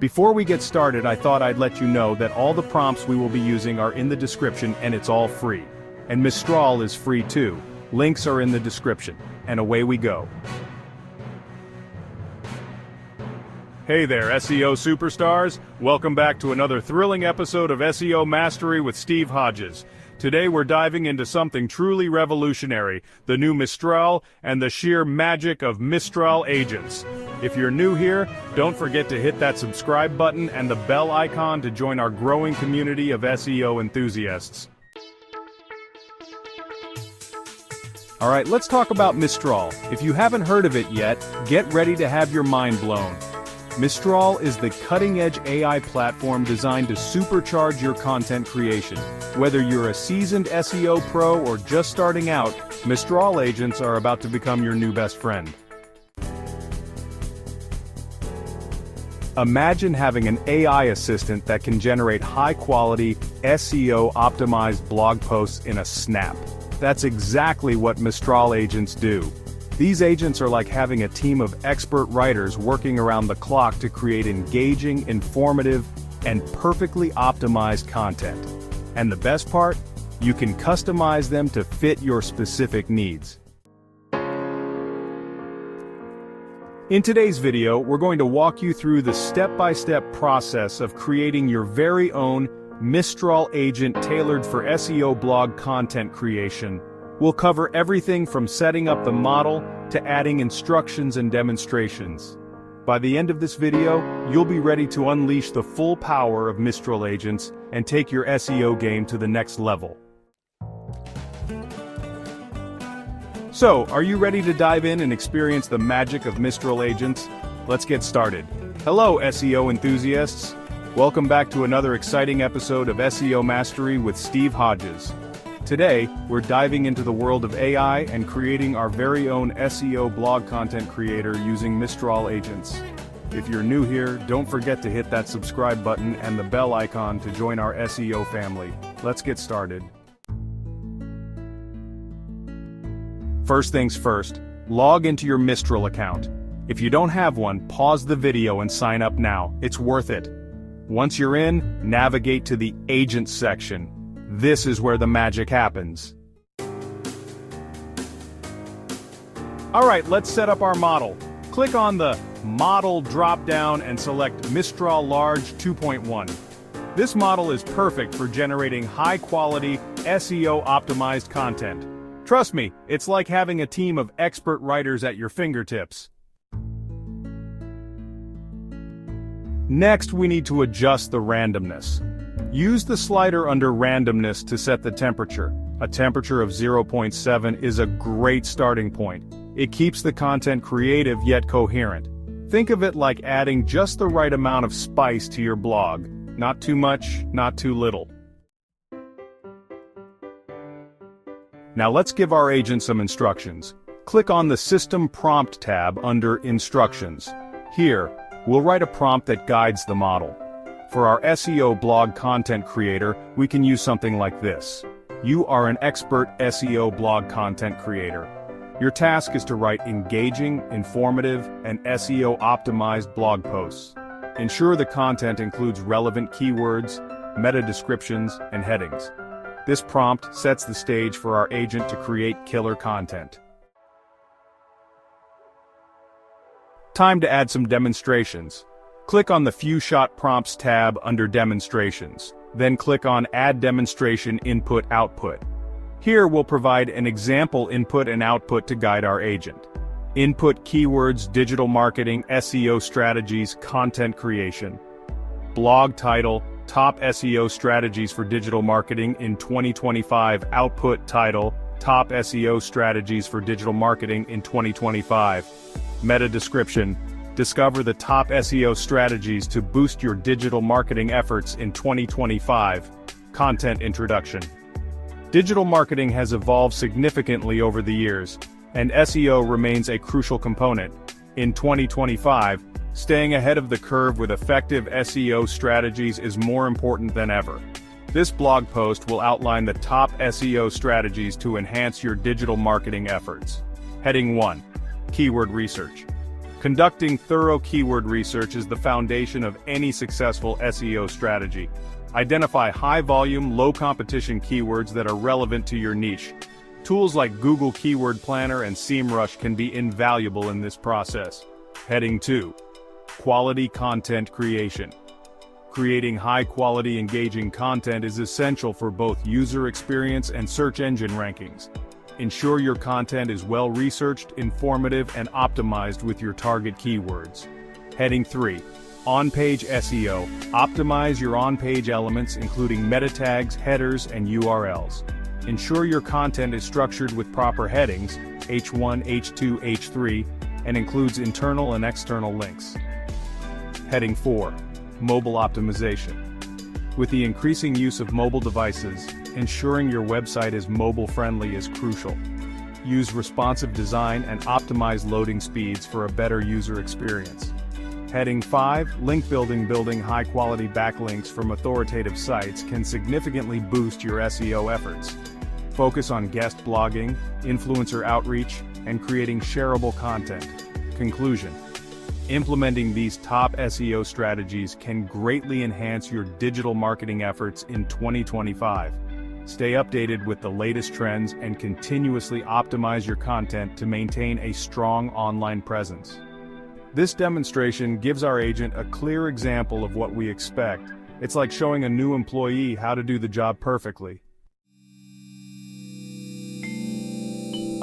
Before we get started, I thought I'd let you know that all the prompts we will be using are in the description and it's all free. And Mistral is free too. Links are in the description. And away we go. Hey there, SEO superstars. Welcome back to another thrilling episode of SEO Mastery with Steve Hodges. Today we're diving into something truly revolutionary, the new Mistral and the sheer magic of Mistral Agents. If you're new here, don't forget to hit that subscribe button and the bell icon to join our growing community of SEO enthusiasts. Alright, let's talk about Mistral. If you haven't heard of it yet, get ready to have your mind blown. Mistral is the cutting-edge AI platform designed to supercharge your content creation. Whether you're a seasoned SEO pro or just starting out, Mistral Agents are about to become your new best friend. Imagine having an AI assistant that can generate high-quality, SEO-optimized blog posts in a snap. That's exactly what Mistral Agents do. These agents are like having a team of expert writers working around the clock to create engaging, informative, and perfectly optimized content. And the best part? You can customize them to fit your specific needs. In today's video, we're going to walk you through the step-by-step process of creating your very own Mistral agent tailored for SEO blog content creation. We'll cover everything from setting up the model to adding instructions and demonstrations. By the end of this video, you'll be ready to unleash the full power of Mistral Agents and take your SEO game to the next level. So, are you ready to dive in and experience the magic of Mistral Agents? Let's get started. Hello, SEO enthusiasts. Welcome back to another exciting episode of SEO Mastery with Steve Hodges. Today, we're diving into the world of AI and creating our very own SEO blog content creator using Mistral Agents. If you're new here, don't forget to hit that subscribe button and the bell icon to join our SEO family. Let's get started. First things first, log into your Mistral account. If you don't have one, pause the video and sign up now. It's worth it. Once you're in, navigate to the Agents section. This is where the magic happens. Alright, let's set up our model. Click on the Model drop-down and select Mistral Large 2.1. This model is perfect for generating high-quality, SEO-optimized content. Trust me, it's like having a team of expert writers at your fingertips. Next, we need to adjust the randomness. Use the slider under Randomness to set the temperature. A temperature of 0.7 is a great starting point. It keeps the content creative yet coherent. Think of it like adding just the right amount of spice to your blog. Not too much, not too little. Now let's give our agent some instructions. Click on the System Prompt tab under Instructions. Here, we'll write a prompt that guides the model. For our SEO blog content creator, we can use something like this. You are an expert SEO blog content creator. Your task is to write engaging, informative, and SEO-optimized blog posts. Ensure the content includes relevant keywords, meta descriptions, and headings. This prompt sets the stage for our agent to create killer content. Time to add some demonstrations. Click on the Few Shot Prompts tab under Demonstrations. Then click on Add Demonstration Input-Output. Here we'll provide an example input and output to guide our agent. Input keywords, digital marketing, SEO strategies, content creation. Blog title, Top SEO Strategies for Digital Marketing in 2025. Output title, Top SEO Strategies for Digital Marketing in 2025. Meta description. Discover the top SEO strategies to boost your digital marketing efforts in 2025. Content introduction. Digital marketing has evolved significantly over the years, and SEO remains a crucial component. In 2025, staying ahead of the curve with effective SEO strategies is more important than ever. This blog post will outline the top SEO strategies to enhance your digital marketing efforts. Heading 1. Keyword Research. Conducting thorough keyword research is the foundation of any successful SEO strategy. Identify high-volume, low-competition keywords that are relevant to your niche. Tools like Google Keyword Planner and SEMrush can be invaluable in this process. Heading 2. Quality content creation. Creating high-quality, engaging content is essential for both user experience and search engine rankings. Ensure your content is well-researched, informative, and optimized with your target keywords. Heading 3. On-page SEO. Optimize your on-page elements, including meta tags, headers, and URLs. Ensure your content is structured with proper headings, H1, H2, H3, and includes internal and external links. Heading 4. Mobile optimization. With the increasing use of mobile devices, ensuring your website is mobile-friendly is crucial. Use responsive design and optimize loading speeds for a better user experience. Heading 5. Link building. Building high-quality backlinks from authoritative sites can significantly boost your SEO efforts. Focus on guest blogging, influencer outreach, and creating shareable content. Conclusion. Implementing these top SEO strategies can greatly enhance your digital marketing efforts in 2025. Stay updated with the latest trends and continuously optimize your content to maintain a strong online presence. This demonstration gives our agent a clear example of what we expect. It's like showing a new employee how to do the job perfectly.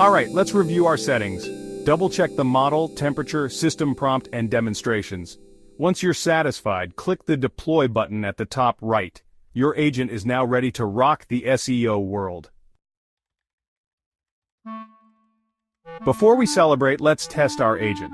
Alright, let's review our settings. Double-check the model, temperature, system prompt, and demonstrations. Once you're satisfied, click the Deploy button at the top right. Your agent is now ready to rock the SEO world. Before we celebrate, let's test our agent.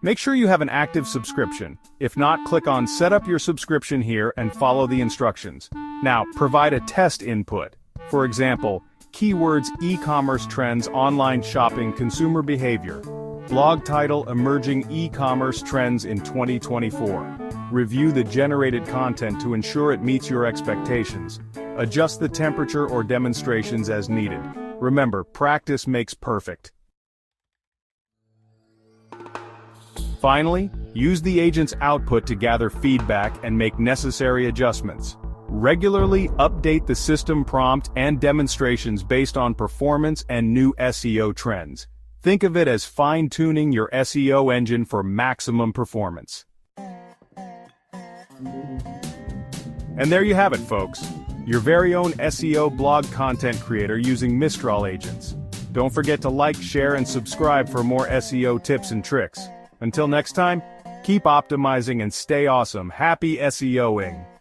Make sure you have an active subscription. If not, click on Set up your subscription here and follow the instructions. Now, provide a test input. For example, keywords, e-commerce trends, online shopping, consumer behavior. Blog title, emerging e-commerce trends in 2024. Review the generated content to ensure it meets your expectations. Adjust the temperature or demonstrations as needed. Remember, practice makes perfect. Finally, use the agent's output to gather feedback and make necessary adjustments. Regularly update the system prompt and demonstrations based on performance and new SEO trends. Think of it as fine-tuning your SEO engine for maximum performance. And there you have it, folks. Your very own SEO blog content creator using Mistral Agents. Don't forget to like, share, and subscribe for more SEO tips and tricks. Until next time, keep optimizing and stay awesome. Happy SEOing!